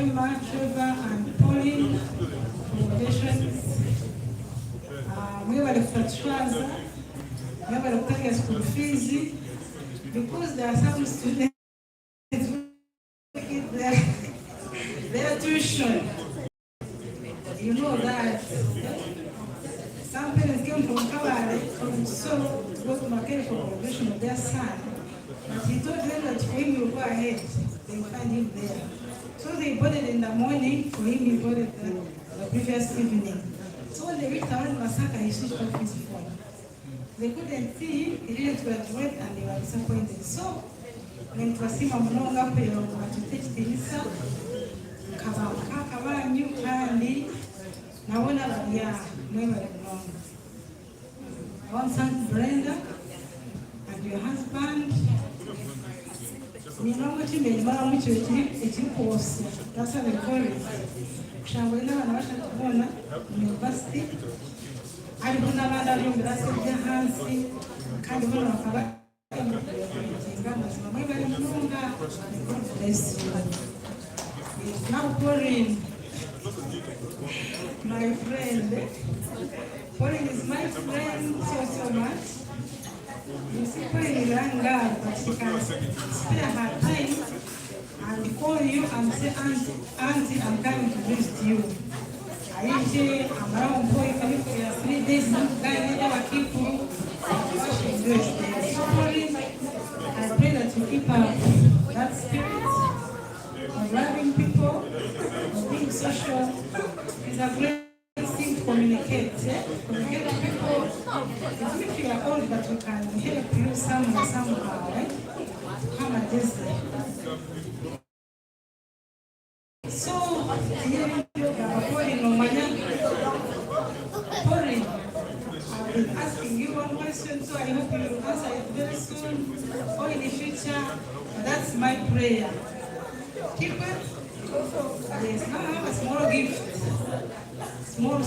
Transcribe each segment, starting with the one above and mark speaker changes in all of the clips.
Speaker 1: Emma, Trevor, and Pauline. Congratulations. Mwebale kufatwaza, mwebale kutanga school fees, because there are some students their tuition. You know that some parents came from Kabale from Solo to go to Makere for graduation of their son. But he told them that for him will go ahead, they will find him there. So they boarded in the morning, for him he boarded the previous evening. So when they reached around Masaka, he switched off his phone. They couldn't see him, he didn't graduate, and they were disappointed. So when Twasima Mnonga Pelo Matutechi Tinisa, Kabaka Kabanyu, Kandi, Nawona Labia, Mwema Mnonga. I want to thank Brenda and your husband. Minongo chimejibala mwicho echikosi. That's how they call it. Kushambulina wanawasha kubona university. Alibuna banda lyongerasi ya hansi. Kandi wana wakaba. God bless you. Now Pauline, my friend. Pauline is my friend so much. You see, Pauline is a young girl, but she can spare her time and call you and say, Auntie, I'm coming to visit you. I'm around boy coming for your 3 days, guy, never keep you. So Pauline, I pray that you keep up that spirit of loving people, of being social. It's a great thing to communicate. Communicate to people. Even if you are old, but we can help you somehow. Come and just so, Pauline, I've been asking you one question, so I hope you will answer it very soon or in the future. That's my prayer. Keep it. Yes, now I have a small gift. Small,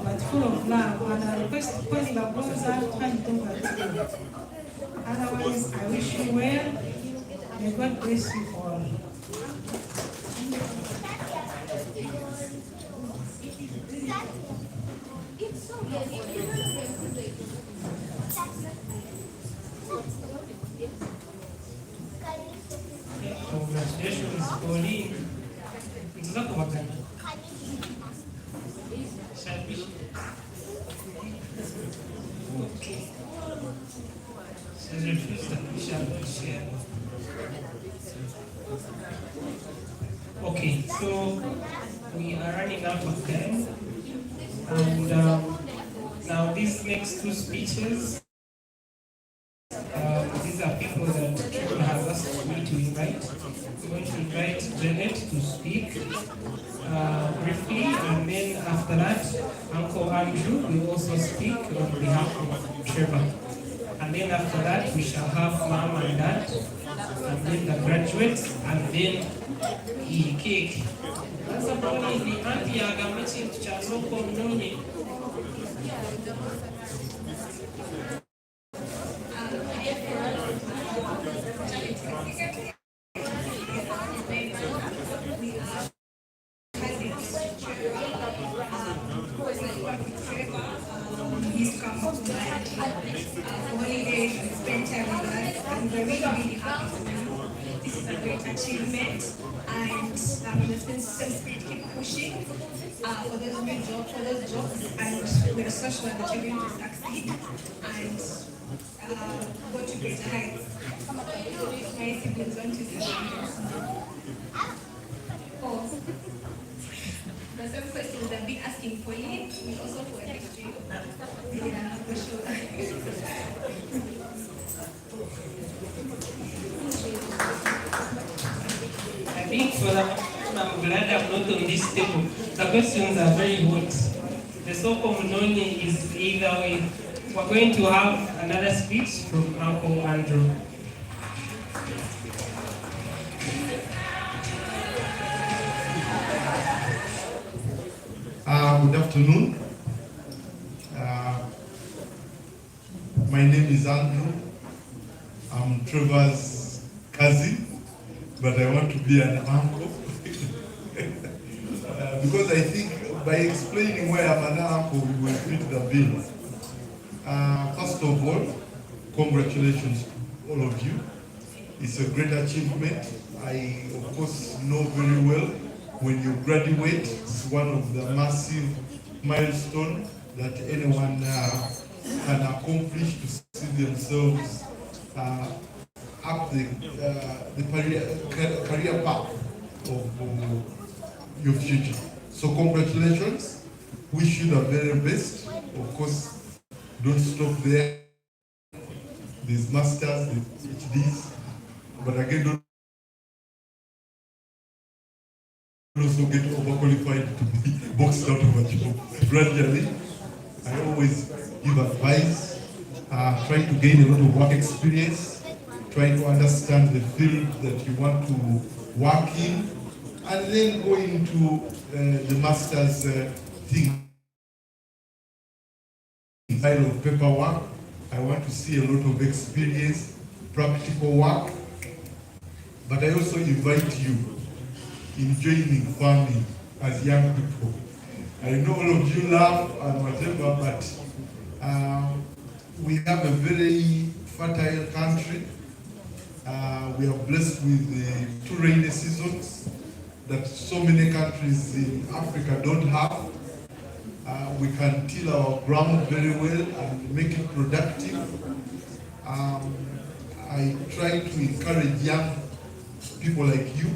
Speaker 1: but full of love. And I request Pauline Babonza to hand it over to you. Otherwise, I wish you well. May God bless you all.
Speaker 2: Congratulations, Pauline. Okay, so we are running out of time, and now these next two speeches, these are people that Trevor has asked me to invite. We're going to invite Janet to speak briefly, and then after that, Uncle Andrew will also speak on behalf of Trevor. And then after that, we shall have Mom and Dad, and then the graduates, and then the cake. That's about the auntie Agamichi to Chaloko Mnoni.
Speaker 3: He's come up to holiday and spend time with us, and we're really happy for you. This is a great achievement, and the same spirit keep pushing for those new jobs, and we're so sure that you're going to succeed and go to greater heights. My siblings want to say the same questions I've been asking for you, we also for next to you. Yeah, for sure.
Speaker 2: I think for that, I'm glad I'm not on this table. The questions are very hot. The Soko Munoni is either way. We're going to have another speech from Uncle Andrew.
Speaker 4: Good afternoon. My name is Andrew. I'm Trevor's cousin, but I want to be an uncle. because I think by explaining why I'm an uncle, we will fit the bill. First of all, congratulations to all of you. It's a great achievement. I, of course, know very well when you graduate, it's one of the massive milestones that anyone can accomplish to see themselves up the career path of your future. So congratulations. Wish you the very best. Of course, don't stop there. There's masters, there's PhDs, but again, don't also get overqualified to be boxed out of a job. Gradually, I always give advice. Try to gain a lot of work experience. Try to understand the field that you want to work in, and then go into the master's thing. Inside of paperwork, I want to see a lot of experience, practical work, but I also invite you in joining farming as young people. I know all of you laugh and whatever, but we have a very fertile country. We are blessed with 2 rainy seasons that so many countries in Africa don't have. We can till our ground very well and make it productive. I try to encourage young people like you,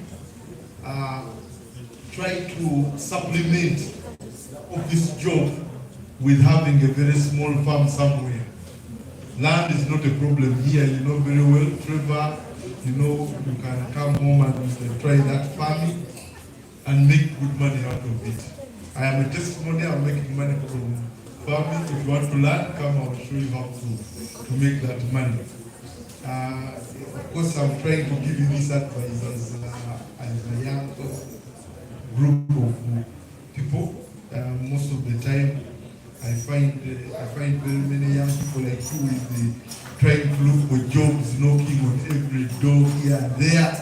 Speaker 4: try to supplement of this job with having a very small farm somewhere. Land is not a problem here, you know very well, Trevor. You know, you can come home and try that farming and make good money out of it. I am a testimony, I'm making money from farming. If you want to learn, come, I'll show you how to make that money. Of course, I'm trying to give you this advice as a young group of people. Most of the time, I find very many young people like you trying to look for jobs, knocking on every door here and there,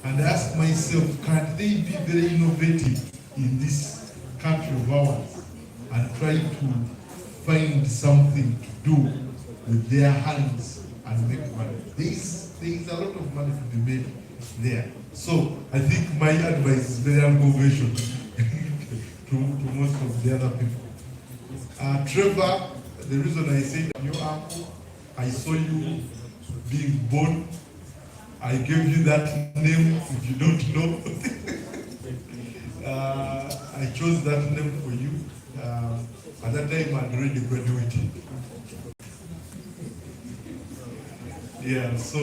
Speaker 4: and I ask myself, can't they be very innovative in this country of ours and try to find something to do with their hands and make money? There is a lot of money to be made there. So I think my advice is very unconventional to most of the other people. Trevor, the reason I say that your uncle, I saw you being born. I gave you that name if you don't know. I chose that name for you. At that time, I'd already graduated. Yeah, so,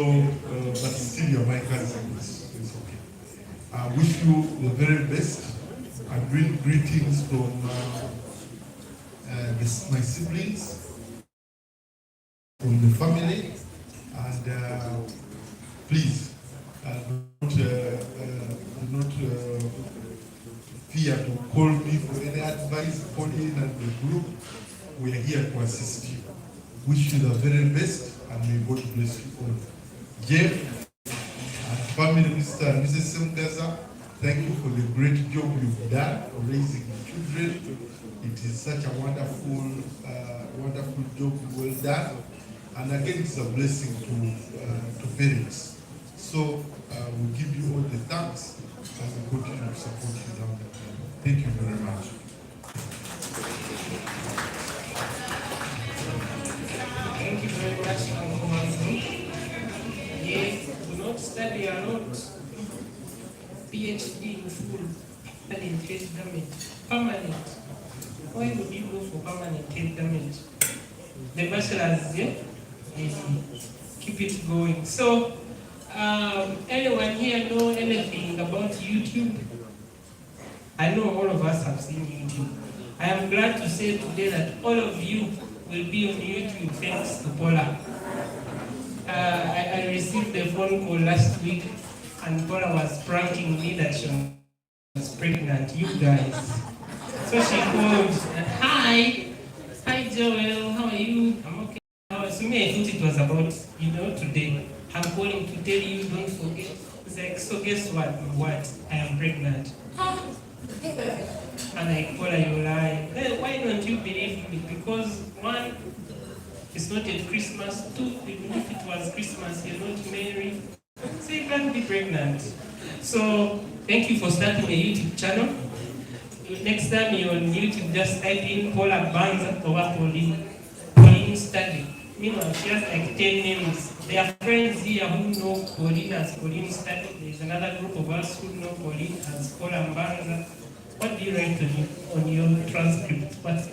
Speaker 4: but still you're my cousin, it's okay. I wish you the very best. I bring greetings from my siblings, from the family, and please do not fear to call me for any advice. Call in at the group. We are here to assist you. Wish you the very best, and may God bless you all. Jeff and family, Mr. and Mrs. Semgaza, thank you for the great job you've done of raising children. It is such a wonderful, wonderful job, well done. And again, it's a blessing to parents. So we give you all the thanks and we continue to support you down the line. Thank you very much.
Speaker 2: Thank you very much, Uncle Manzu. Yes, do not study a lot. PhD in full, and in head damage. Permanent. Why would you go for permanent head damage? The bachelor's, yeah? Keep it going. So, anyone here know anything about YouTube? I know all of us have seen YouTube. I am glad to say today that all of you will be on YouTube thanks to Paula. I received a phone call last week and Paula was pranking me that she was pregnant, you guys. So she called, hi Joel, how are you? I'm okay. So me, I thought it was about, today. I'm calling to tell you, don't forget. It's like, so guess what? I am pregnant. And I call her, you lie. Why don't you believe me? Because one, it's not yet Christmas. Two, even if it was Christmas, you're not married. So you can't be pregnant. So thank you for starting a YouTube channel. Next time you're on YouTube, just type in Paula Banza or Pauline Study. Meanwhile, she has like 10 names. There are friends here who know Pauline as Pauline Study. There's another group of us who know Pauline as Paula Banza. What do you write on your transcript? What's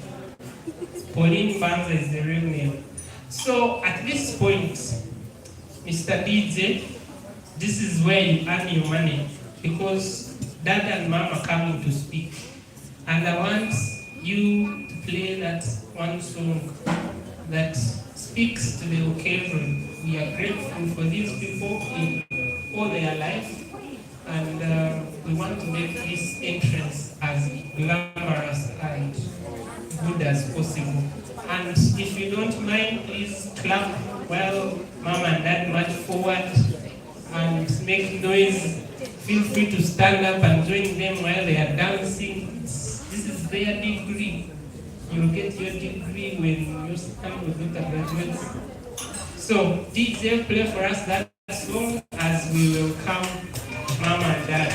Speaker 2: Pauline Banza is the real name. So at this point, Mr. DJ, this is where you earn your money because dad and mom are coming to speak. And I want you to play that one song that speaks to the occasion. We are grateful for these people in all their life, and we want to make this entrance as glamorous and good as possible. And if you don't mind, please clap while mom and dad march forward and make noise. Feel free to stand up and join them while they are dancing. This is their degree. You'll get your degree when you stand with the graduates. So DJ, play for us that song as we welcome mom and dad.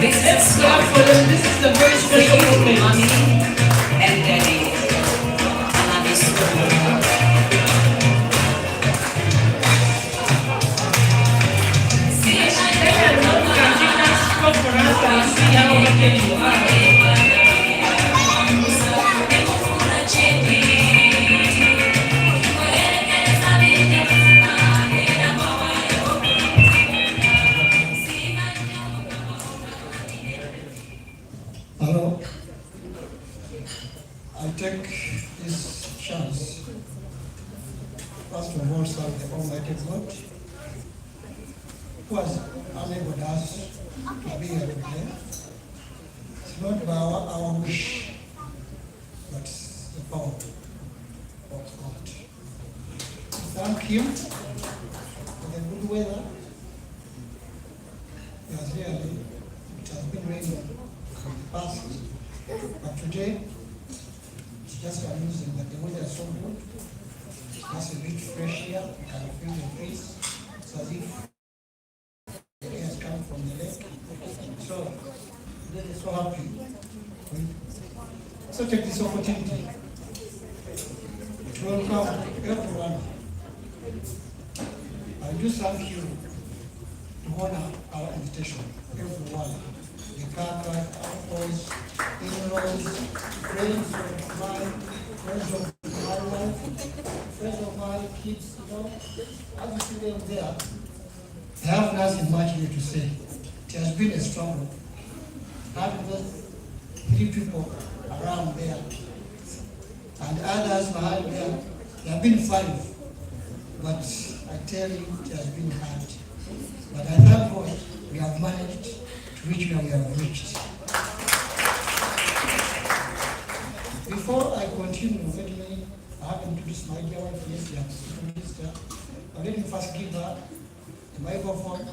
Speaker 5: Let's clap for them. This is a very special moment. Mommy and daddy. I love you so much.
Speaker 2: For us and see how wicked you are.
Speaker 6: Hello. I take this chance, first of all, thank the Almighty God, who has enabled us to be here today. It's not by our wish, but the power of God. Thank Him for the good weather. It has been raining in the past, but today it's just amusing that the weather is so good. It's just a bit fresh here. You can feel the breeze. It's as if the air has come from the lake. So today is so happy. So take this opportunity to welcome everyone. I do thank you to honor our invitation. Everyone, the Kaka, uncles, in-laws, friends of mine, friends of my wife, friends of my kids, as you see them there, I have nothing much here to say. It has been a struggle. Having those 3 people around there, and others behind there, there have been 5, but I tell you, it has been hard. But I thank God we have managed to reach where we have reached. Before I continue, I have introduced my dear wife, yes, the Assistant Minister. But let me first give her the microphone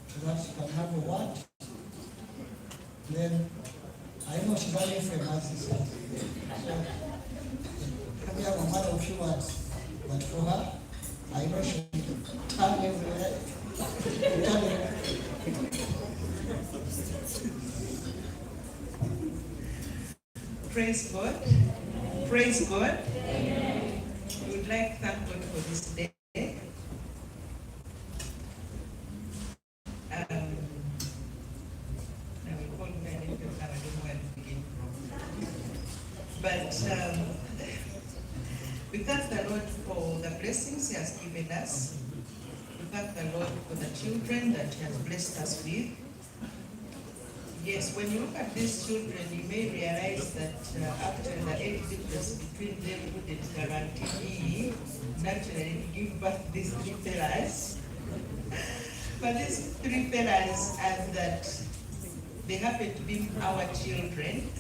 Speaker 6: so that she can have a word. Then I know she's only famous, so I may have a matter of few words, but for her, I know she will turn everywhere.
Speaker 1: Praise God. Praise God. We would like to thank God for this day. I will call my name because I don't know where to begin from. But we thank the Lord for the blessings He has given us. We thank the Lord for the children that He has blessed us with. Yes, when you look at these children, you may realize that actually the age difference between them wouldn't guarantee me naturally to give birth to these 3 fellas. But these 3 fellas, and that they happen to be our children.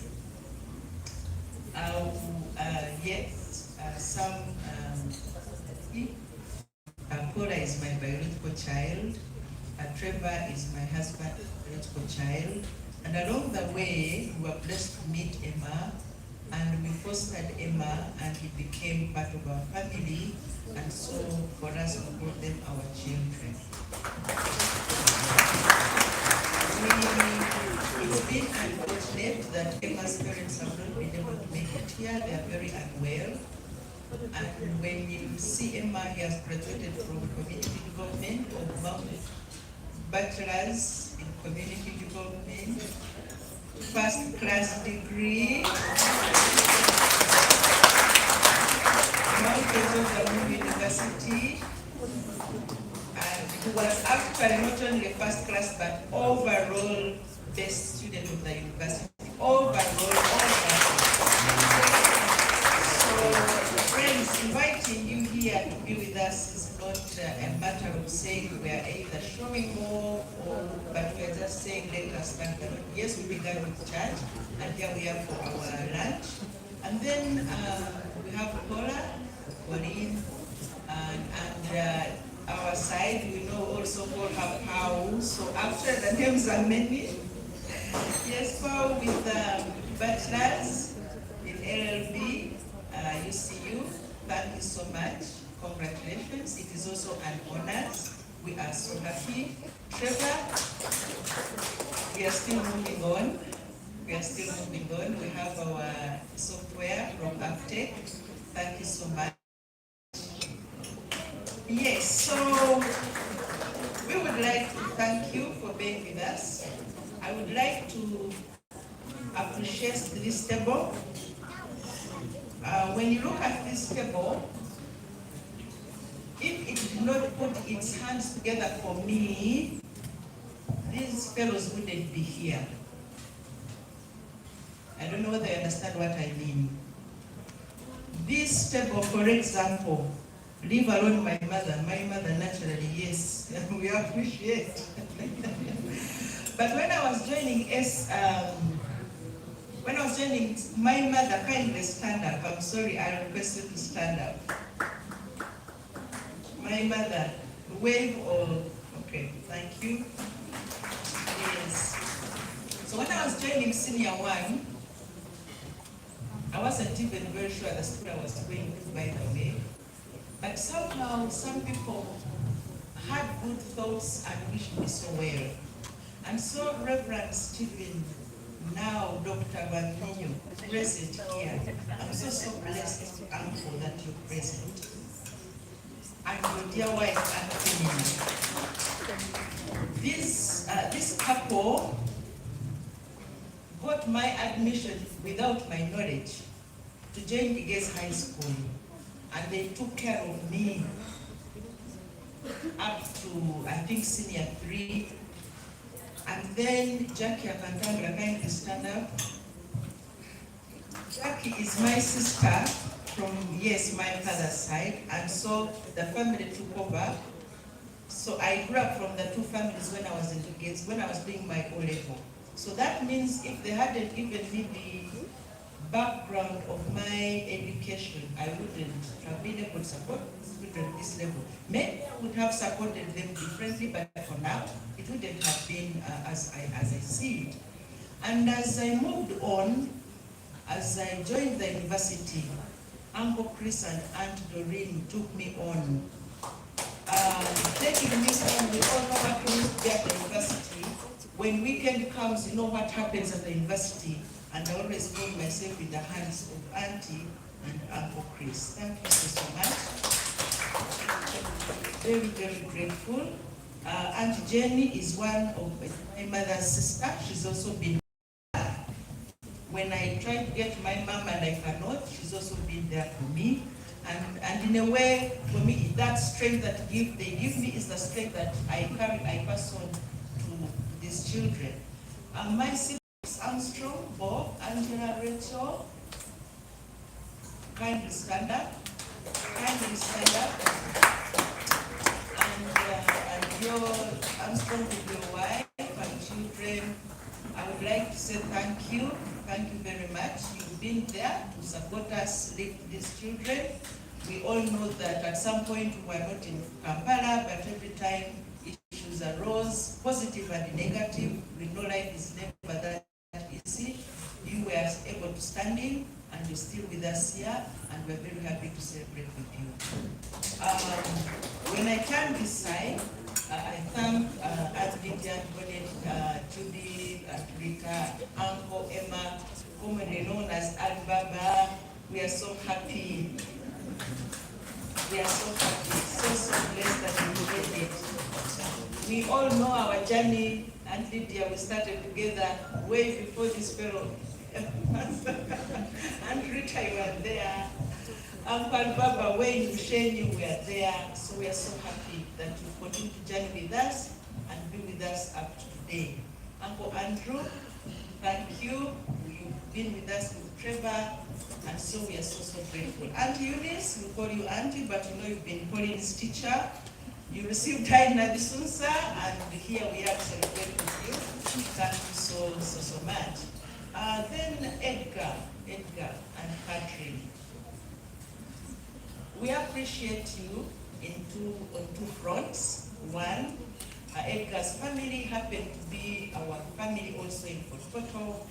Speaker 1: Yes, some Paula
Speaker 5: is my biological child. Trevor is my husband's biological child. And along the way, we were blessed to meet Emma, and we fostered Emma, and he became part of our family. And so for us, we brought them our children. It's been unfortunate that Emma's parents have not been able to make it here. They are very unwell. And when you see Emma, he has graduated from community development of Mount bachelor's in community development, first class degree, Mount Elizabeth University, and who was actually not only a first class but overall best student of the university. So, friends, inviting you here to be with us is not a matter of saying we are either showing more, but we are just saying let us thank the Lord. Yes, we began with church, and here we are for our lunch. And then we have Paula, Corinne, and our side, we know also Paul have house. So after the names are many. Yes, Paul with bachelor's in LLB, UCU. Thank you so much. Congratulations. It is also an honor. We are so happy. Trevor, we are still moving on. We have our software from Aptech. Thank you so much. Yes, so we would like to thank you for being with us. I would like to appreciate this table. When you look at this table, if it did not put its hands together for me, these fellows wouldn't be here. I don't know whether you understand what I mean. This table, for example, leave alone my mother naturally, yes, we appreciate. But when I was joining my mother kindly stand up. I'm sorry, I request you to stand up. My mother, wave or, okay, thank you. Yes. So when I was joining senior one, I wasn't even very sure the school I was going to, by the way. But somehow, some people had good thoughts and wished me so well. And so Reverend Stephen, now Dr. Bambino, present here. I'm so blessed, Uncle, that you're present. And your dear wife, Anthony. This couple got my admission without my knowledge to join Igez High School. And they took care of me up to, I think, senior 3. And then Jackie Akantangra, kindly stand up. Jackie is my sister from, yes, my father's side. And so the family took over. So I grew up from the two families when I was in Igez, when I was doing my O-level. So that means if they hadn't given me the background of my education, I wouldn't have been able to support children at this level. Maybe I would have supported them differently, but for now, it wouldn't have been as I see it. And as I moved on, as I joined the university, Uncle Chris and Aunt Doreen took me on. Taking me on, we all know what we used to be at the university. When weekend comes, you know what happens at the university. And I always put myself in the hands of Auntie and Uncle Chris. Thank you so much. Very, very grateful. Aunt Jenny is one of my mother's sister. She's also been there. When I try to get my mom and I cannot, she's also been there for me. And in a way, for me, that strength that they give me is the strength that I pass on to these children. My siblings, Armstrong, Bob, Angela, Rachel, kindly stand up. And your Armstrong with your wife and children, I would like to say thank you very much. You've been there to support us lift these children. We all know that at some point we were not in Kampala, but every time issues arose, positive and negative, we know life is never that easy. You were able to stand in, and you're still with us here, and we're very happy to celebrate with you. When I turn this side, I thank Aunt Lydia, Judy, Aunt Rita, Uncle Emma, commonly known as Aunt Baba. We are so happy. We are so happy, so blessed that we made it. We all know our journey, Aunt Lydia, we started together way before this fellow. Aunt Rita, you were there. Uncle Baba, way in Ushenyi, we are there. So we are so happy that you continue to journey with us and be with us up to today. Uncle Andrew, thank you. You've been with us with Trevor, and so we are so grateful. Auntie Eunice, we call you Auntie, but you know you've been Pauline's teacher. You received Taina Bisunsa, and here we are to celebrate with you. Thank you so much. Then Edgar and Catherine. We appreciate you on two fronts. One, Edgar's family happened to be our family also in Fort Portal.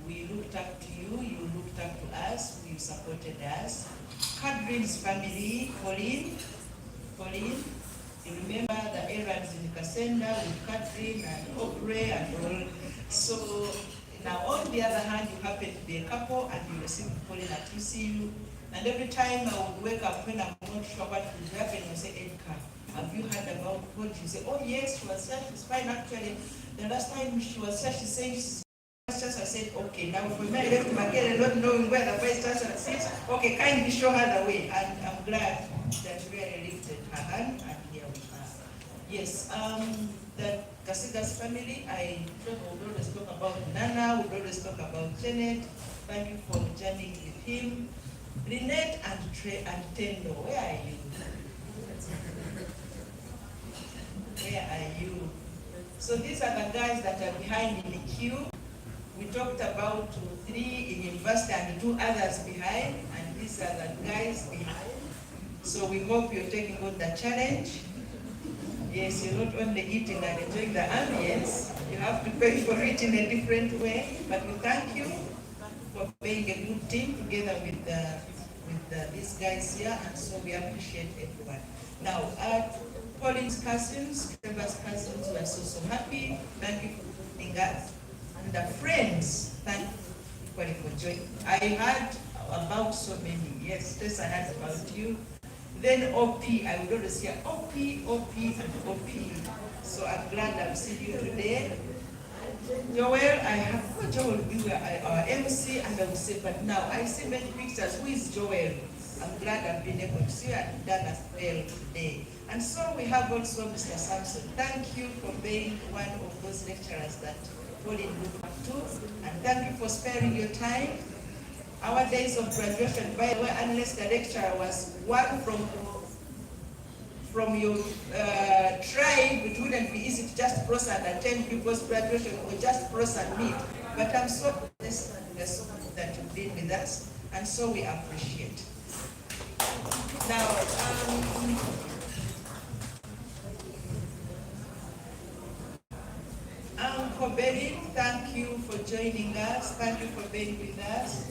Speaker 5: We looked up to you, you looked up to us, you supported us. Catherine's family, Pauline, you remember the errands in Kasenda with Catherine and Aubrey and all. So now on the other hand, you happen to be a couple and you received Pauline at UCU. And every time I would wake up when I'm not sure what will happen, you say, Edgar, have you heard about what? You say, oh yes, she was here, she's fine actually. The last time she was here, she said she's I said, okay, now for me, I left Makere not knowing where the vice chancellor sits. Okay, kindly show her the way. And I'm glad that you really lifted her hand, and here we are. Yes, the Kasigas family, I would always talk about Nana, would always talk about Janet. Thank you for journeying with him. Lynette and Trey and Tendo, where are you? Where are you? So these are the guys that are behind in the queue. We talked about 3 in university and 2 others behind, and these are the guys behind. So we hope you're taking on the challenge. Yes, you're not only eating and enjoying the ambience, you have to pay for it in a different way. But we thank you for being a good team together with these guys here, and so we appreciate everyone. Now, Pauline's cousins, Trevor's cousins, we are so happy. Thank you for being us. And the friends, thank you for joining. I heard about so many. Yes, Tessa heard about you. Then OP, I would always hear OP, and OP. So I'm glad I've seen you today. Joel, I have Joel be our MC, and I will say, but now I see many pictures. Who is Joel? I'm glad I've been able to see you and done as well today. And so we have also Mr. Sampson. Thank you for being one of those lecturers that Pauline looked up to, and thank you for sparing your time. Our days of graduation, by the way, unless the lecturer was one from your tribe, it wouldn't be easy to just cross and attend people's graduation or just cross and meet. But I'm so blessed that you've been with us, and so we appreciate. Now, Uncle Benny, thank you for joining us. Thank you for being with us.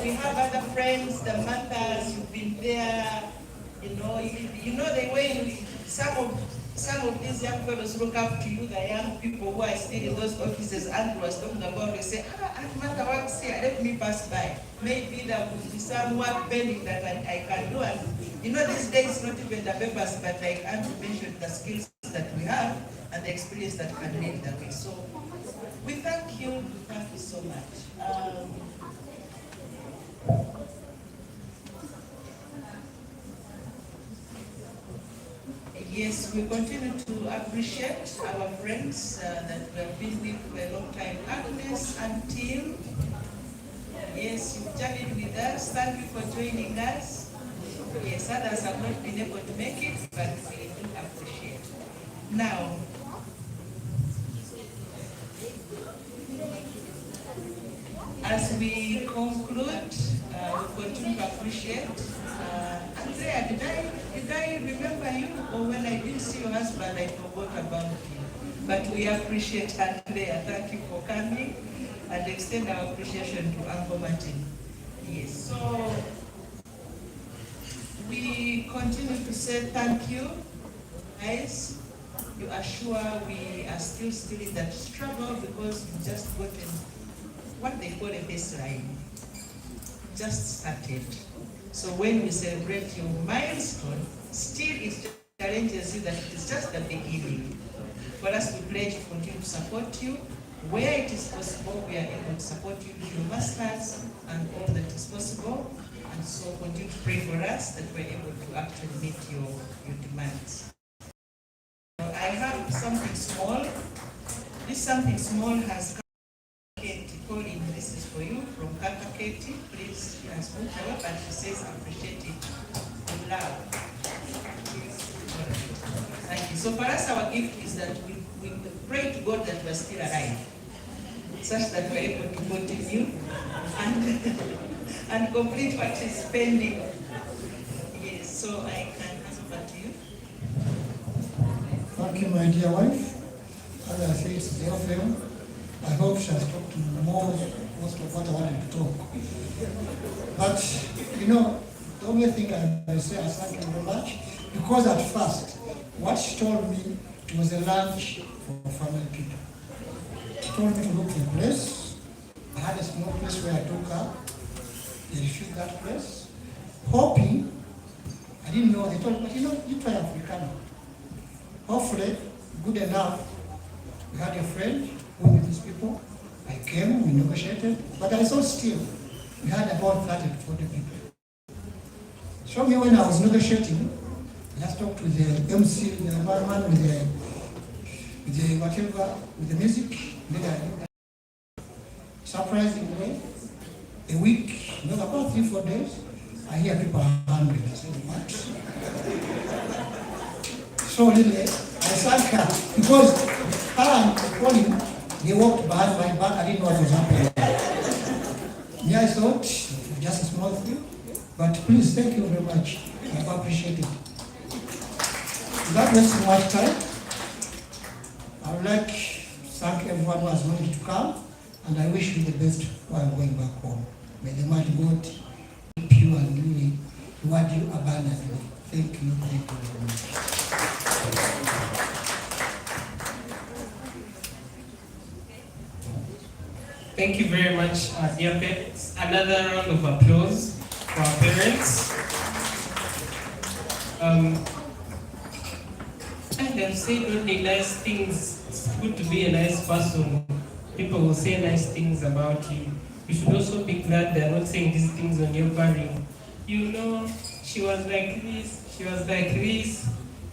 Speaker 5: We have other friends, the mothers, you've been there. You know the way some of these young fellows look up to you, the young people who are still in those offices Andrew was talking about. They say, Aunt Martha works here, let me pass by. Maybe there will be some work pending that I can do. And these days, not even the papers, but like Andrew mentioned, the skills that we have and the experience that can lead the way. So we thank you so much. Yes, we continue to appreciate our friends that we have been with for a long time. Agnes and Tim, yes, you've journeyed with us. Thank you for joining us. Yes, others have not been able to make it, but we do appreciate. Now, as we come remember you, or when I didn't see your husband, I forgot about you. But we appreciate Andrea. Thank you for coming and extend our appreciation to Uncle Martin. Yes, so we continue to say thank you, guys. You are sure we are still in that struggle because we just gotten what they call a baseline. Just started. So when we celebrate your milestone, still it challenges you that it is just the beginning. For us to pledge to continue to support you. Where it is possible, we are able to support you with your masters and all that is possible. And so continue to pray for us that we're able to actually meet your demands. I have something small. This something small has come. Katie, Colin, this is for you from Kaka Katie. Please, she has put her up and she says appreciate it with love. Thank you. So for us, our gift is that we pray to God that we're still alive, such that we're able to continue and complete what is pending. Yes, so I can hand over to you.
Speaker 6: Thank you, my dear wife. As I say, it's the FM. I hope she has talked to most of what I wanted to talk. But, you know, the only thing I say, I thank you very much, because at first, what she told me, it was a lunch for family people. She told me to look for a place. I had a small place where I took her. They refused that place. Hoping, I didn't know, they told me, but you know, you try Africana. Hopefully, good enough, we had a friend who with these people. I came, we negotiated, but I saw still, we had about 30 to 40 people. So me, when I was negotiating, I just talked to the MC, the man with the whatever, with the music. Then surprisingly, a week, you know, about 3-4 days, I hear people are hungry. I said, what? So really, I thank her because her and Colin, they walked behind my back. I didn't know what was happening. Yeah, I thought just a small thing, but please thank you very much. I appreciate it. Without wasting much time, I would like to thank everyone who has managed to come, and I wish you the best while going back home. May the mighty God keep you and really reward you abundantly. Thank you very much.
Speaker 2: Thank you very much, dear parents. Another round of applause for our parents. And I've said only nice things. It's good to be a nice person. People will say nice things about you. You should also be glad they're not saying these things on your burial. You know, she was like this, she was like this.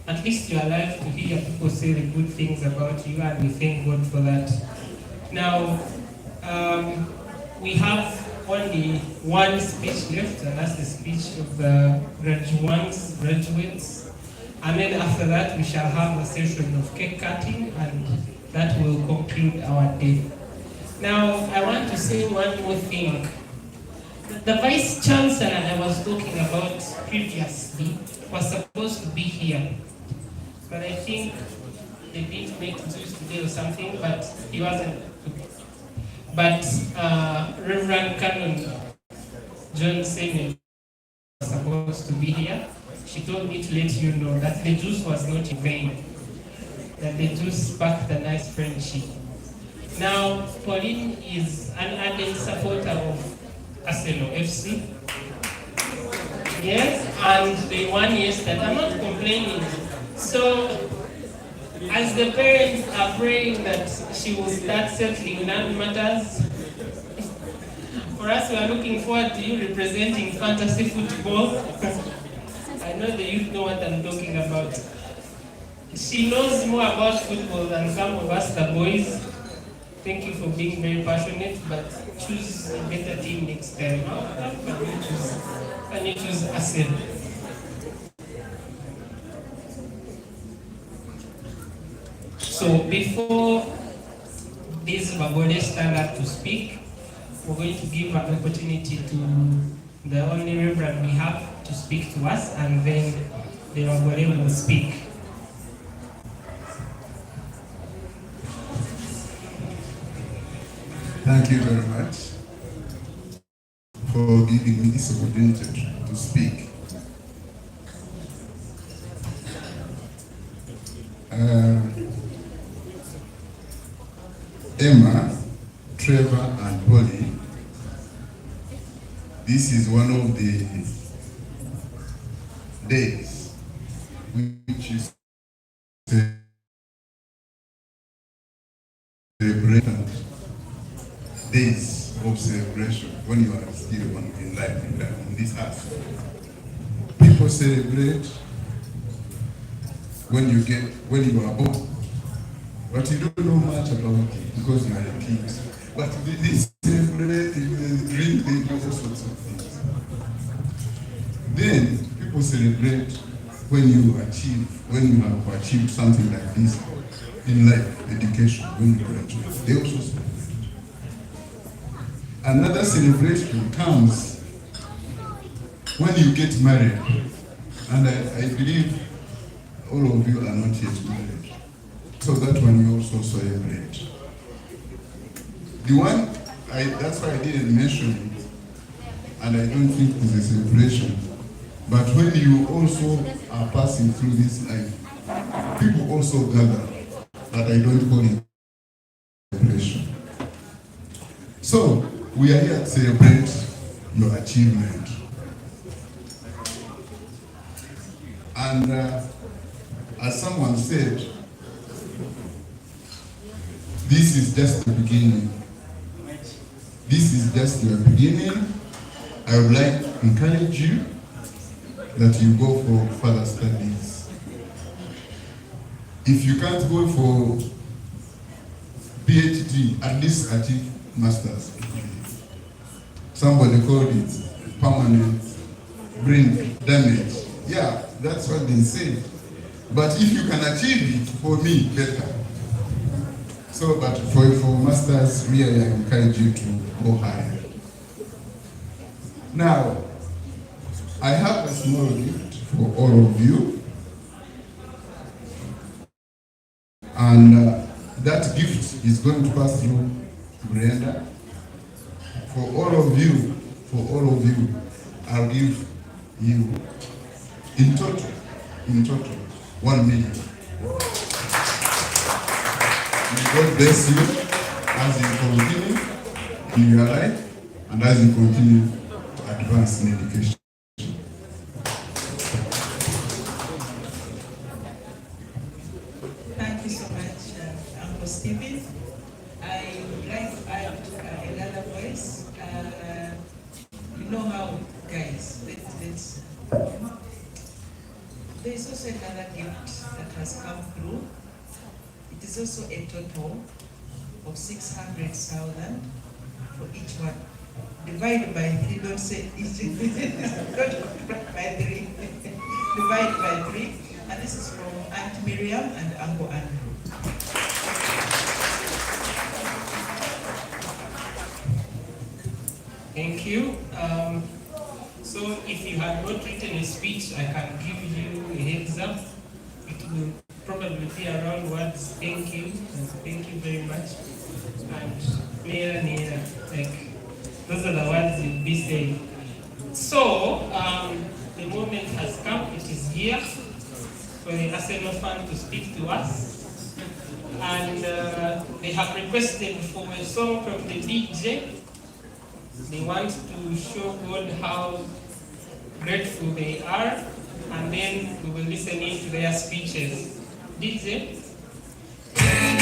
Speaker 2: At least you're alive to hear people say the good things about you, and we thank God for that. Now, we have only one speech left, and that's the speech of the graduates. And then after that, we shall have a session of cake cutting, and that will conclude our day. Now, I want to say one more thing. The Vice Chancellor I was talking about previously was supposed to be here, but I think they didn't make it today or something, but he wasn't. But Reverend Canon John Samuel was supposed to be here. She told me to let you know that the juice was not in vain, that the juice sparked a nice friendship. Now, Pauline is an ardent supporter of Arsenal FC. Yes, and they won yesterday. I'm not complaining. So, as the parents are praying that she will start settling land matters, for us, we are looking forward to you representing fantasy football. I know the youth know what I'm talking about. She knows more about football than some of us, the boys. Thank you for being very passionate, but choose a better team next time. Can you choose Arsenal? So before these Babode stand up to speak, we're going to give an opportunity to the only Reverend we have to speak to us, and then they were able to speak.
Speaker 7: Thank you very much for giving me this opportunity to speak. Emma, Trevor, and Polly, this is one of the days which is celebrated, days of celebration when you are still in life in this earth. People celebrate when you are born, but you don't know much about it because you are a kid. But they celebrate, they drink, they do all sorts of things. Then people celebrate when you have achieved something like this in life, education, when you graduate. They also celebrate. Another celebration comes when you get married, and I believe all of you are not yet married, so that one you also celebrate. The one, that's why I didn't mention it, and I don't think it's a celebration, but when you also are passing through this life, people also gather, but I don't call it celebration. So, we are here to celebrate your achievement. And as someone said, this is just the beginning. This is just the beginning. I would like to encourage you that you go for further studies. If you can't go for PhD, at least achieve master's degree. Somebody called it permanent brain damage. Yeah, that's what they say. But if you can achieve it, for me, better. So, but for masters, really, I encourage you to go higher. Now, I have a small gift for all of you. And that gift is going to pass through Brenda. For all of you, I'll give you in total, 1 million. May God bless you as you continue in your life and as you continue to advance in education.
Speaker 5: Thank you so much, Uncle Stephen. I would like to add another voice. You know how, guys, there's also another gift that has come through. It is also a total of 600,000 for each one. Divide by 3, don't say each. Don't divide by 3. Divide by 3. And this is from Aunt Miriam and Uncle Andrew.
Speaker 2: Thank you. So if you have not written a speech, I can give you a heads up. It will probably be around words, thank you, and thank you very much. And near, like, those are the words you'll be saying. So, the moment has come, it is here for the Arsenal fan to speak to us. And they have requested for a song from the DJ. They want to show God how grateful they are, and then we will listen in to their speeches. DJ?
Speaker 8: Thank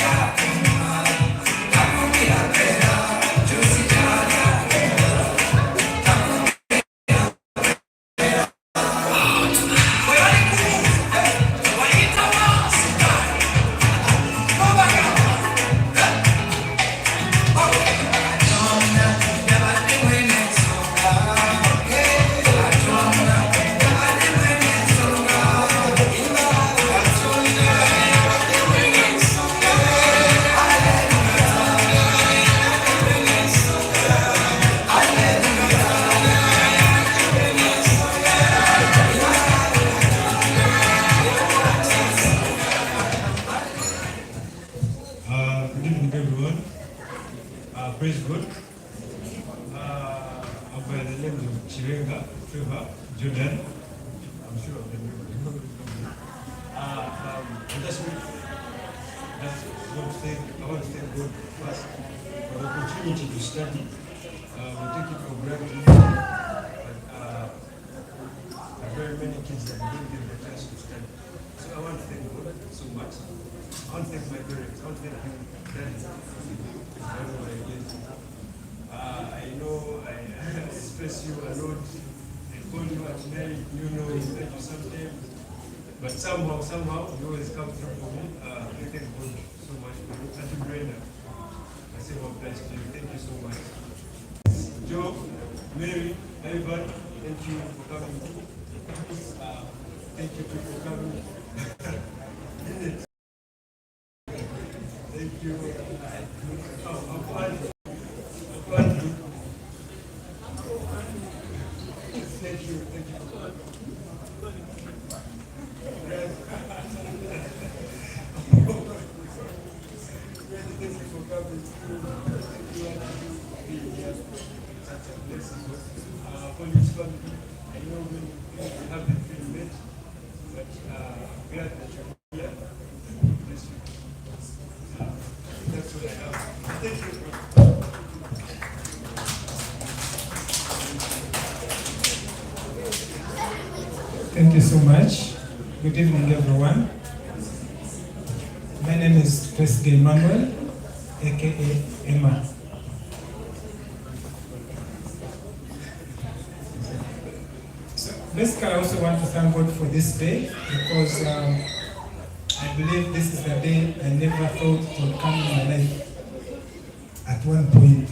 Speaker 8: Praise God. I'm by the name of Chirenga, Trevor, Jordan. I'm sure of the name. I want to thank God first for the opportunity to study. We take it for granted, but very many kids that don't get the chance to study. So I want to thank God so much. I want to thank my parents. I want to thank you, Daddy. I know what I did. I know I stress you a lot. I call you at night, you know, thank you sometimes. But somehow, you always come through for me. I thank God so much for you. Auntie Brenda, I say more blessed to you. Thank you so much. Joe, Mary, everybody, thank you for coming. Thank you for coming. Thank you. I'm glad. Thank you. Thank you. Thank you for coming. Thank you for being here. Such a blessing. Police family, I know we haven't been met, but glad that you're here. Bless you. That's what I have. Thank you.
Speaker 2: Thank you so much. Good evening, everyone. My name is Fesge Emmanuel, aka Emma. So basically, I also want to thank God for this day because I believe this is a day I never thought would come in my life at one point.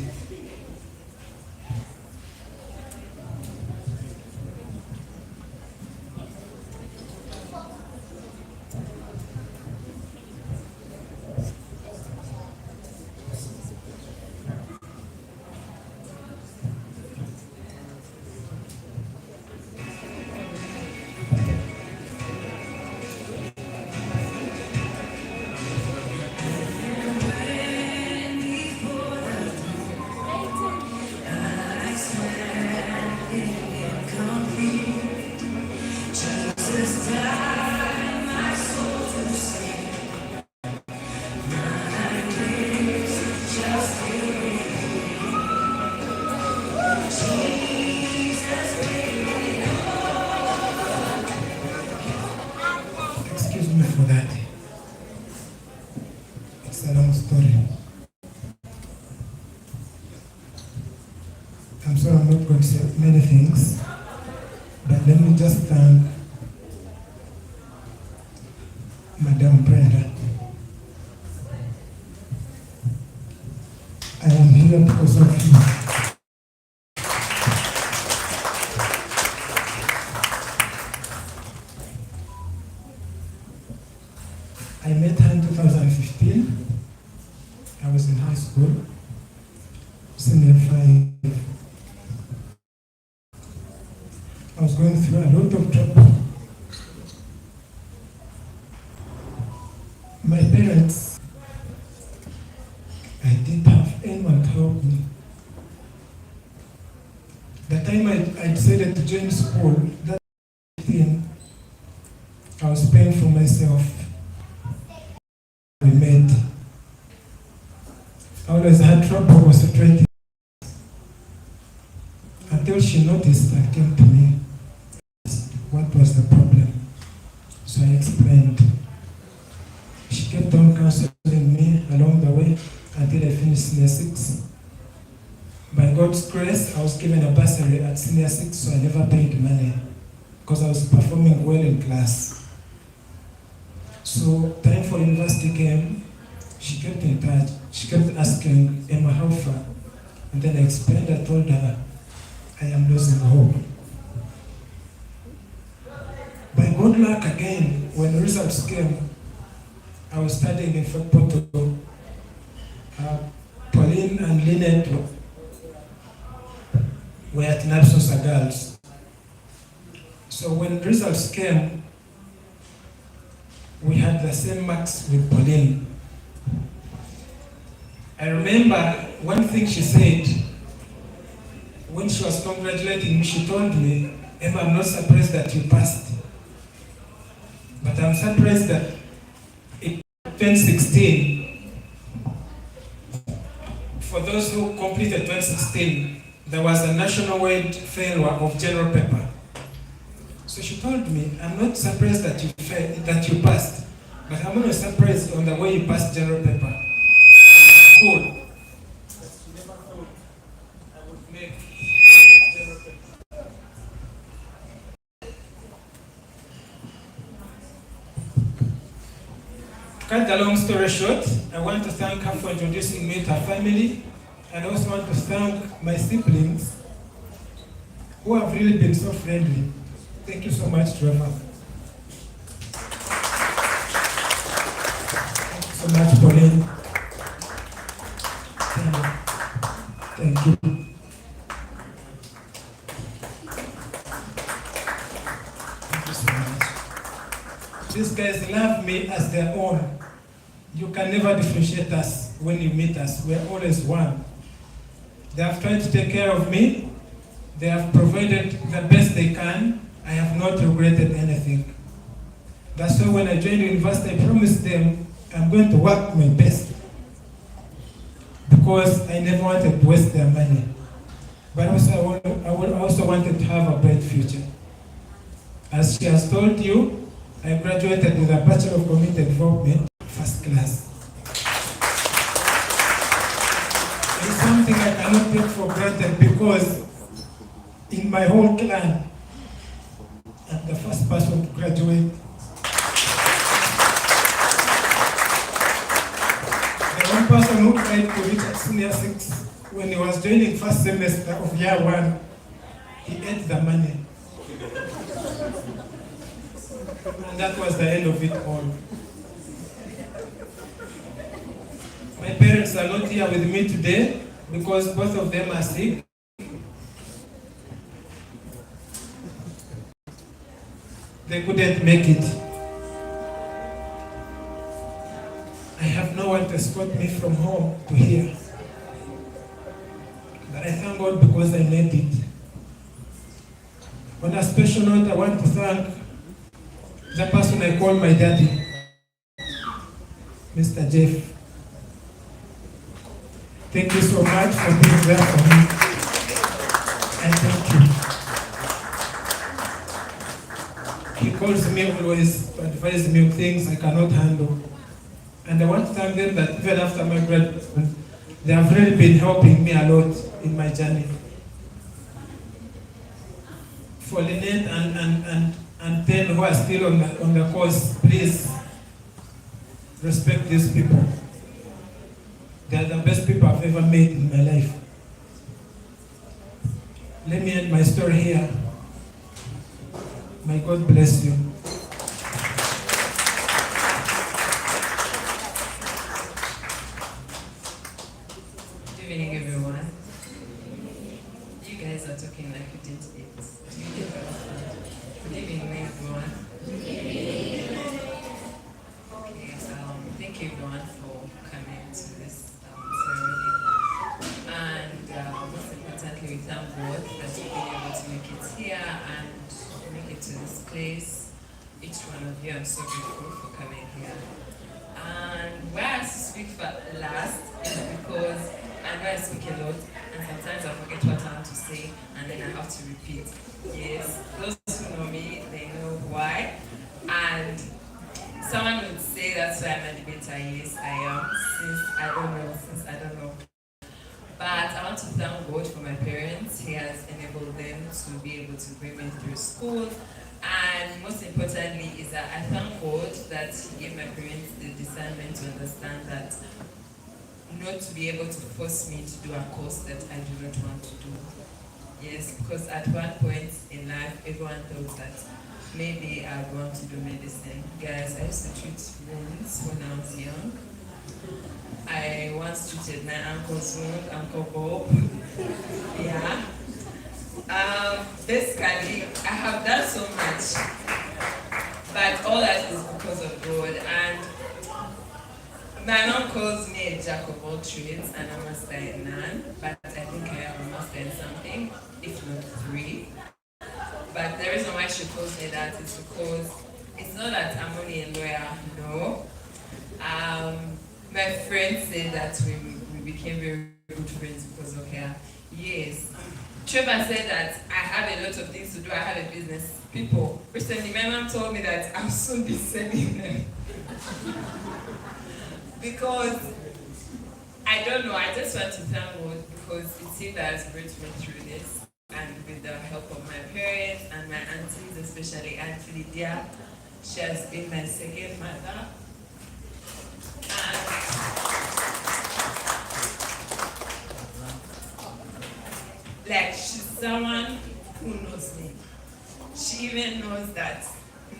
Speaker 2: Excuse me for that. It's a long story. I'm sorry I'm not going to say many things, but let me just thank Madam Brenda. I am here because of you. I met her in 2015. I was in high school, senior 5. I was going through a lot of trouble. My parents, I didn't have anyone to help me. The time I decided to join school, that thing, I was paying for myself. We met. I always had trouble concentrating until she noticed and came to me. What was the problem? So I explained. She kept on counseling me along the way until I finished senior 6. By God's grace, I was given a bursary at senior 6, so I never paid money because I was performing well in class. So time for university came, she kept in touch. She kept asking, Emma, how far? And then I explained, I told her, I am losing hope. By good luck again, when results came, I was studying in Fort Porto. Pauline and Lynette were at Napsosa Girls. So when results came, we had the same marks with Pauline. I remember one thing she said when she was congratulating me. She told me, "Emma, I'm not surprised that you passed, but I'm surprised that in 2016, for those who completed 2016, there was a national-wide failure of general paper." So she told me, "I'm not surprised that you passed, but I'm only surprised on the way you passed general paper." Cool. I would make general paper. To cut the long story short, I want to thank her for introducing me to her family, and I also want to thank my siblings who have really been so friendly. Thank you so much, Trevor. Thank you so much, Pauline. Thank you. Thank you so much. These guys love me as their own. You can never differentiate us when you meet us. We're always one. They have tried to take care of me. They have provided the best they can. I have not regretted anything. That's why when I joined university, I promised them I'm going to work my best, because I never wanted to waste their money. But also, I also wanted to have a bright future. As she has told you, I graduated with a Bachelor of Community Development, first class. It's something I cannot take for granted, because in my whole clan, I'm the first person to graduate. The one person who tried to reach at senior 6 when he was joining first semester of year 1, he ate the money. And that was the end of it all. My parents are not here with me today because both of them are sick. They couldn't make it. I have no one to escort me from home to here. But I thank God because I made it. On a special note, I want to thank the person I call my daddy, Mr. Jeff. Thank you so much for being there for me. And thank you. He calls me always to advise me on things I cannot handle. And I want to thank them that even after my graduation, they have really been helping me a lot in my journey. For Lynette and Ten who are still on the course, please respect these people. They are the best people I've ever met in my life. Let me end my story here. May God bless you.
Speaker 9: Good evening, everyone. You guys are talking like you didn't eat. Good evening, everyone. Okay, thank you, everyone, for coming to this ceremony. And most importantly, we thank God that you've been able to make it here and make it to this place. Each one of you, I'm so grateful for coming here. And why I speak for last is because I know I speak a lot, and sometimes I forget what I want to say, and then I have to repeat. Yes, those who know me, they know why. And someone would say that's why I'm a debater. Yes, I am, since I don't know. But I want to thank God for my parents. He has enabled them to be able to bring me through school. And most importantly is that I thank God that He gave my parents the discernment to understand that not to be able to force me to do a course that I do not want to do. Yes, because at one point in life, everyone thought that maybe I would want to do medicine. Guys, I used to treat wounds when I was young. I once treated my uncle's wound, Uncle Bob. Yeah. Basically, I have done so much, but all that is because of God. And My mom calls me a jack of all trades and a master in none, but I think I am a master in something, if not three. But the reason why she calls me that is because it's not that I'm only a lawyer, no. My friends say that we became very good friends because of her. Yes. Trevor said that I have a lot of things to do, I have a business. People, recently my mom told me that I'll soon be selling them. Because, I don't know, I just want to thank God because it seemed that has brought me through this. And with the help of my parents and my aunties, especially Auntie Lydia, she has been my second mother. And she's someone who knows me. She even knows that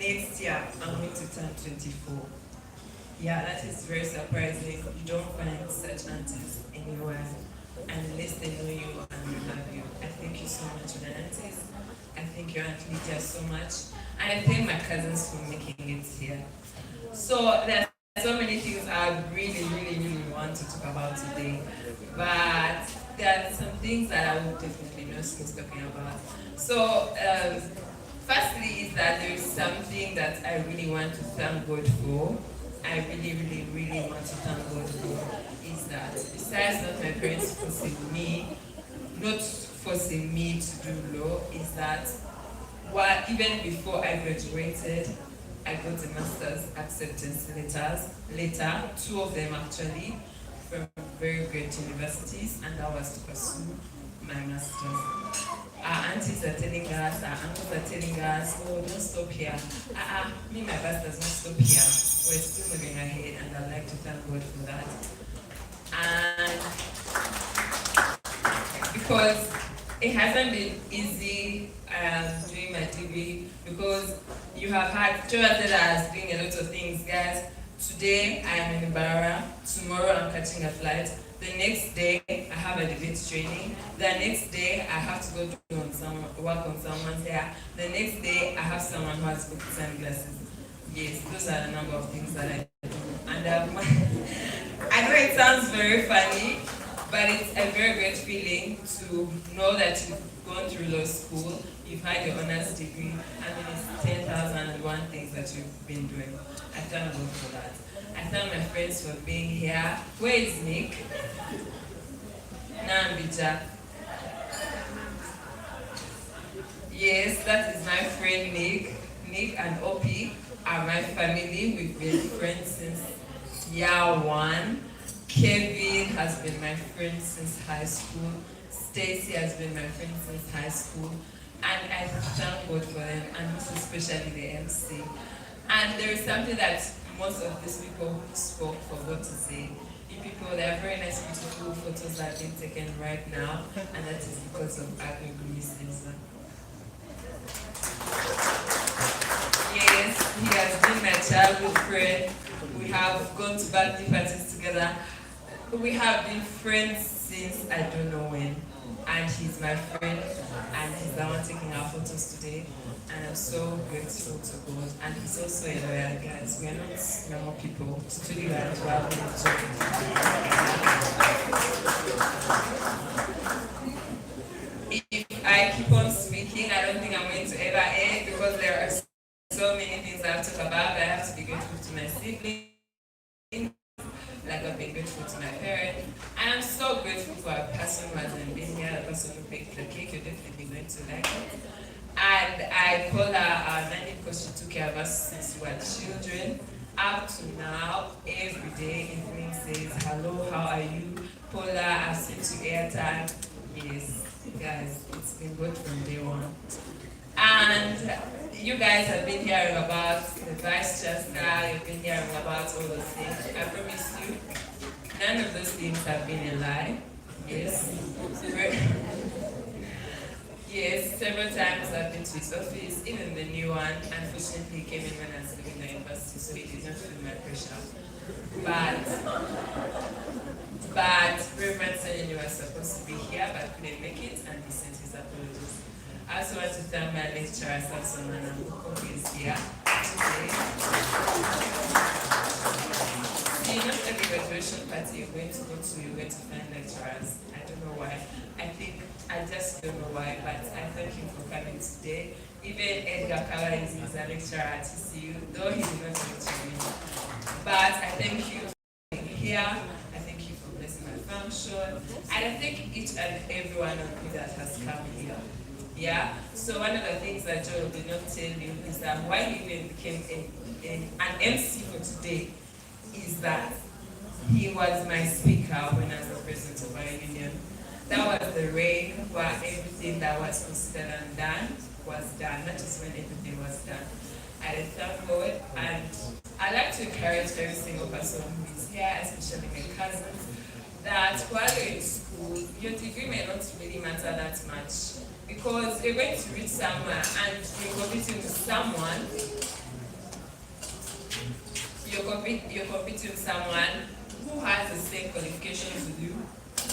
Speaker 9: next year I'm going to turn 24. Yeah, that is very surprising. You don't find such aunties anywhere unless they know you and love you. I thank you so much, my aunties. I thank your Aunt Lydia so much. And I thank my cousins for making it here. So there are so many things I really want to talk about today. But there are some things that I would definitely know since talking about. So firstly is that there is something that I really want to thank God for. I really want to thank God for is that besides not my parents forcing me to do law, is that even before I graduated, I got the master's acceptance letter, 2 of them actually, from very great universities, and that was to pursue my master's. Our aunties are telling us, our uncles are telling us, oh, don't stop here. My bus does not stop here. We're still moving ahead, and I'd like to thank God for that. And because it hasn't been easy doing my degree, because you have had, Trevor said I was doing a lot of things, guys. Today I am in Ibarra, tomorrow I'm catching a flight. The next day, I have a debate training. The next day, I have to go work on someone's hair. The next day, I have someone who has booked sunglasses. Yes, those are the number of things that I do. And I know it sounds very funny, but it's a very great feeling to know that you've gone through law school, you've had your honors degree, and it's 10,001 things that you've been doing. I thank God for that. I thank my friends for being here. Where is Nick? Nambija. Yes, that is my friend Nick. Nick and Opie are my family. We've been friends since year 1. Kevin has been my friend since high school. Stacy has been my friend since high school. And I thank God for them, and most especially the MC. And there is something that most of these people who spoke forgot to say. You people, there are very nice, beautiful photos that are being taken right now, and that is because of Agri Caesar. Yes, he has been my childhood friend. We have gone to birthday parties together. We have been friends since I don't know when. And he's my friend, and he's the one taking our photos today. And I'm so grateful to God. And he's also a lawyer, guys. We are not normal people. Studio and if I keep on speaking, I don't think I'm going to ever end, because there are so many things I have to talk about. I have to be grateful to my siblings, like I've been grateful to my parents. And I'm so grateful for a person who hasn't been here, the person who baked the cake. You're definitely going to like it. And I call her our nanny because she took care of us since we were children. Up to now, every day, evening says, hello, how are you? Paula, I've sent you airtime. Yes, guys, it's been good from day 1. And you guys have been hearing about the Vice Chancellor, you've been hearing about all those things. I promise you, none of those things have been a lie. Yes. Yes, several times I've been to his office, even the new one. Unfortunately, he came in when I was leaving the university, so he did not feel my pressure. But Reverend said you were supposed to be here, but couldn't make it, and he sent his apologies. I also want to thank my lecturer, Samson Manam, who is here today. see, not every graduation party you're going to go to, you're going to find lecturers. I don't know why. I just don't know why, but I thank him for coming today. Even Edgar Kawa is a lecturer at TCU, though he did not lecture me. But I thank you for being here. I thank you for blessing my function. And I thank each and every one of you that has come here. Yeah, so one of the things that Joel did not tell you is that why he even became an MC for today is that he was my speaker when I was the president of our union. That was the reign where everything that was considered and done was done, not just when everything was done. I thank God, and I like to encourage every single person who is here, especially my cousins, that while you're in school, your degree may not really matter that much, because you're going to reach somewhere and you're competing with someone. You're competing with someone who has the same qualifications as you,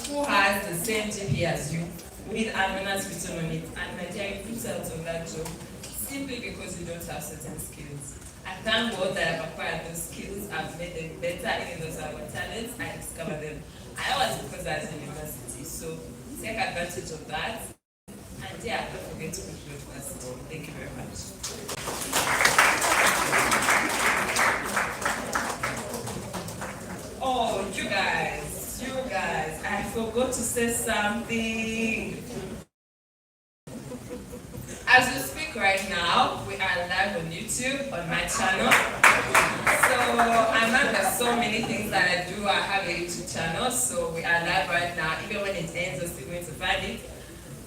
Speaker 9: who has the same GPA as you, with an honors written on it, and Nigeria puts out on that job simply because you don't have certain skills. I thank God that I've acquired those skills, I've made them better, even those are my talents, I discovered them. I was because I was in university, so take advantage of that. And yeah, don't forget to go to university. Thank you very much. Oh, you guys, I forgot to say something. As we speak right now, we are live on YouTube, on my channel. So, among the so many things that I do, I have a YouTube channel, so we are live right now. Even when it ends, we're still going to find it.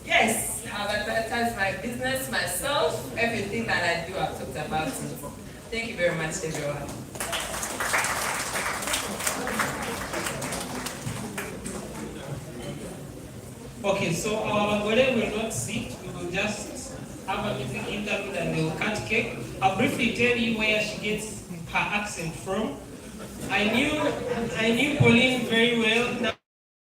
Speaker 9: Yes, I've advertised my business, myself, everything that I do, I've talked about it. Thank you very much, everyone.
Speaker 2: Okay, so our Bagole will not sit, we will just have a music interlude and they will cut cake. I'll briefly tell you where she gets her accent from. I knew Pauline very well. Now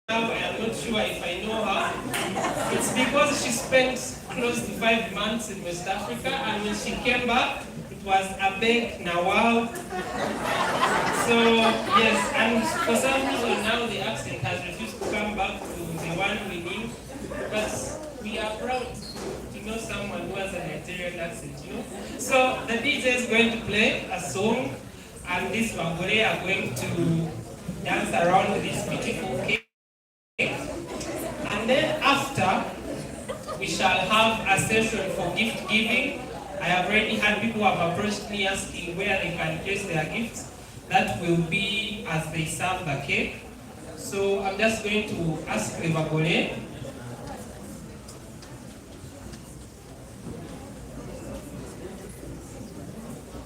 Speaker 2: I am not sure if I know her. It's because she spent close to 5 months in West Africa, and when she came back, it was Abeg Nawal. So yes, and for some reason now the accent has refused to come back to the one we knew. But we are proud to know someone who has a Nigerian accent, you know. So the DJ is going to play a song, and these Bagole are going to dance around this beautiful cake. And then after, we shall have a session for gift giving. I have already had people who have approached me asking where they can place their gifts. That will be as they serve the cake. So I'm just going to ask the Bagole.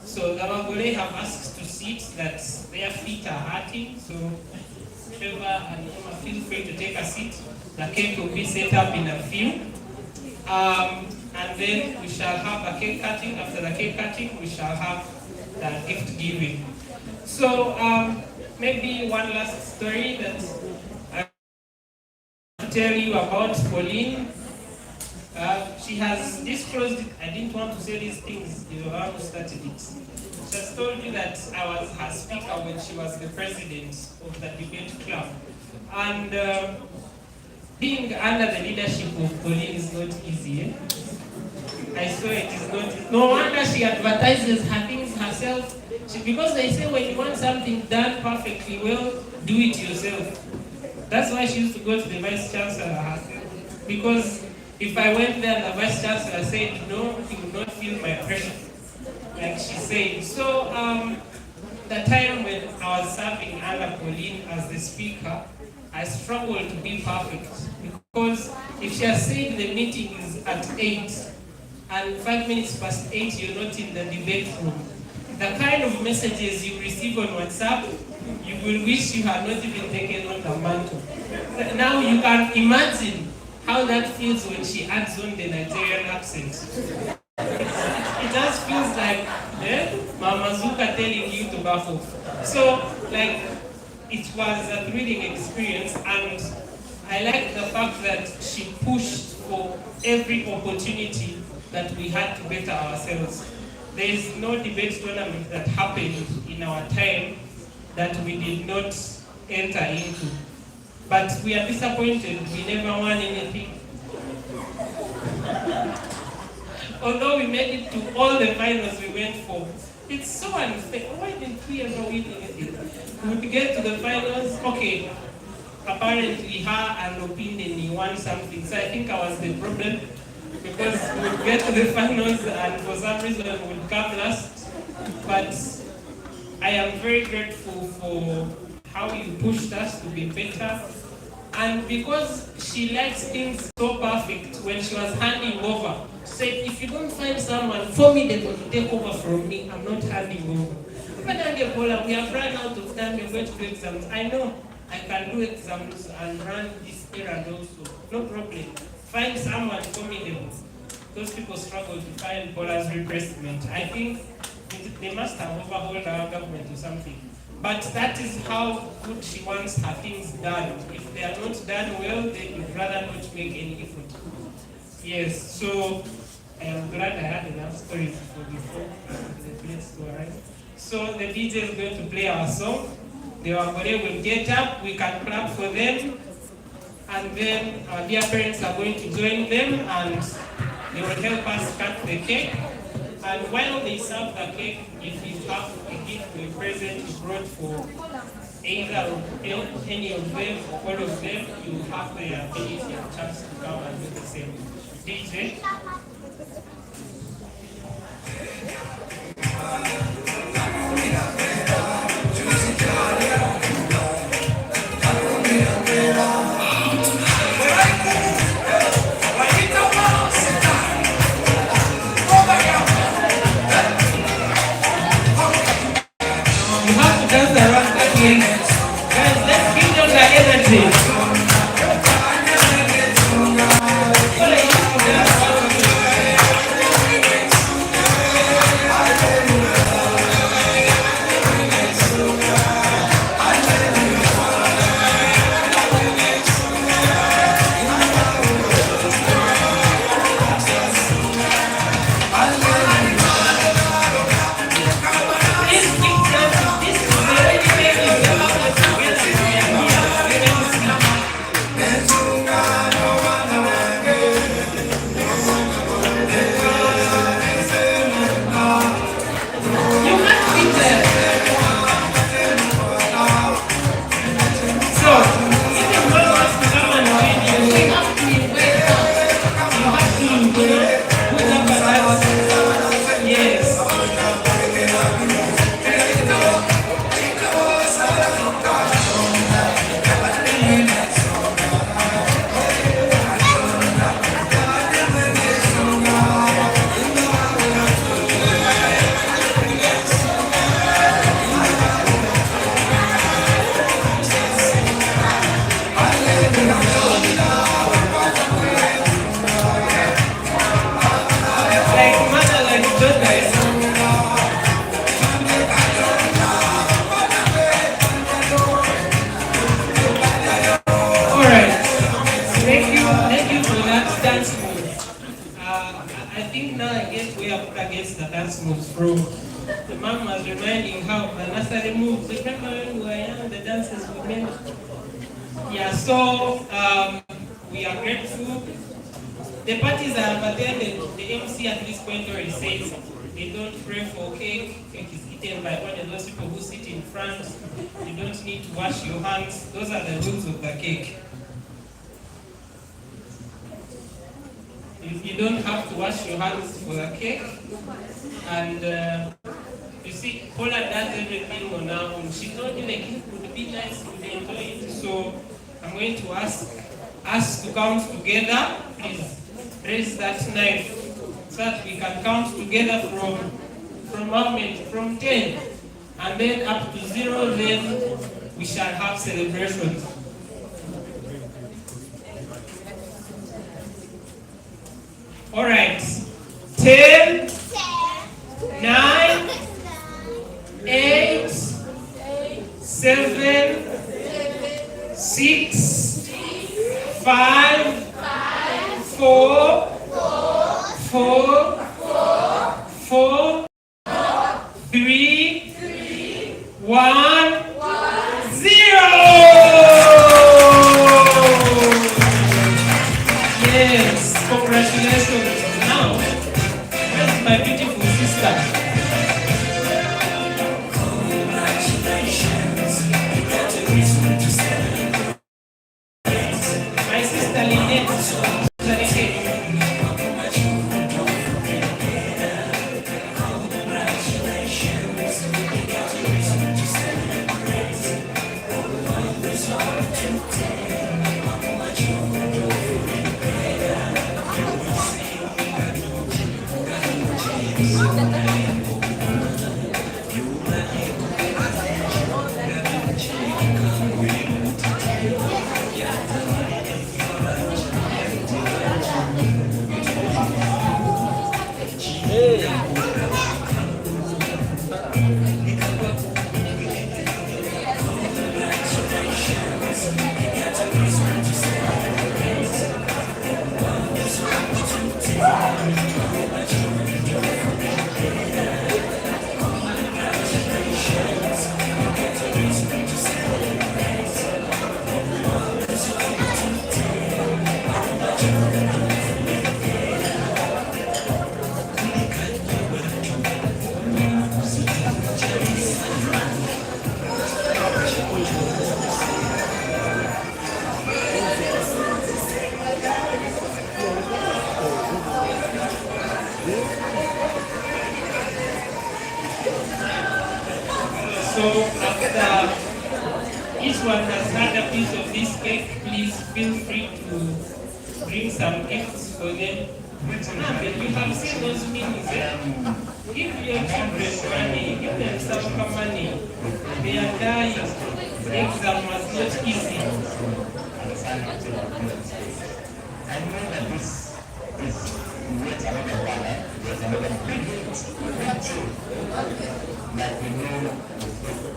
Speaker 2: So the Bagole have asked to sit that their feet are hurting. So Trevor and Emma, feel free to take a seat. The cake will be set up in a field. And then we shall have a cake cutting. After the cake cutting, we shall have the gift giving. So maybe one last story that I want to tell you about Pauline. She has disclosed it. I didn't want to say these things, you know, how started it. She has told you that I was her speaker when she was the president of the debate club. And being under the leadership of Pauline is not easy. Eh? I swear it is not. No wonder she advertises her things herself. Because they say when you want something done perfectly well, do it yourself. That's why she used to go to the vice chancellor herself. Because if I went there and the vice chancellor said no, he would not feel my pressure, like she said. So the time when I was serving under Pauline as the speaker, I struggled to be perfect. Because if she has said the meeting is at 8, and 5 minutes past 8 you're not in the debate room, the kind of messages you receive on WhatsApp, you will wish you had not even taken on the mantle. Now you can imagine how that feels when she adds on the Nigerian accent. It just feels like Mama Zuka telling you to buff off. So, like, it was a thrilling experience, and I like the fact that she pushed for every opportunity that we had to better ourselves. There is no debate tournament that happened in our time that we did not enter into. But we are disappointed, we never won anything. Although we made it to all the finals we went for. It's so unfair. Why didn't we ever win anything? We would get to the finals, okay, apparently her and Opinion won something, so I think I was the problem, because we would get to the finals and for some reason we would come last. But I am very grateful for how you pushed us to be better. And because she likes things so perfect, when she was handing over, she said, if you don't find someone formidable to take over from me, I'm not handing over. But we have run out of time, we're going to do exams. I know I can do exams and run this errand also. No problem. Find someone formidable. Those people struggle to find Paula's replacement. I think they must have overhauled our government or something. But that is how good she wants her things done. If they are not done well, then you'd rather not make any effort. Yes, so I am glad I had enough stories before the place to arrive. So the DJ is going to play our song. The Wangore will get up, we can clap for them, and then our dear parents are going to join them and they will help us cut the cake. And while they serve the cake, if you have a gift or a present you brought for either any of them or all of them, you have the ability and chance to come and do the same. DJ. Guys, let's give them the energy. The mom was reminding how the nursery moves. Remember when we were young, the dances we made? Yeah, so we are grateful. The parties are attended. The MC at this point already says they don't pray for cake. Cake is eaten by one of those people who sit in front. You don't need to wash your hands. Those are the rules of the cake. You don't have to wash your hands for the cake. And you see, Paula does everything on her own. She told you the cake would be nice, you would enjoy it. So I'm going to ask us to count together. Please raise that knife so that we can count together from how many? From 10. And then up to 0, then we shall have celebrations. All right. 10, 9, 8, 7, 6, 5, 4, 3, 1. each one has had a piece of this cake, please feel free to bring some gifts for them. You have seen those means. Give your children money, give them some money. They are dying. Exam was not easy.
Speaker 10: I know that this is yet another banner, yet another big hit. Like we know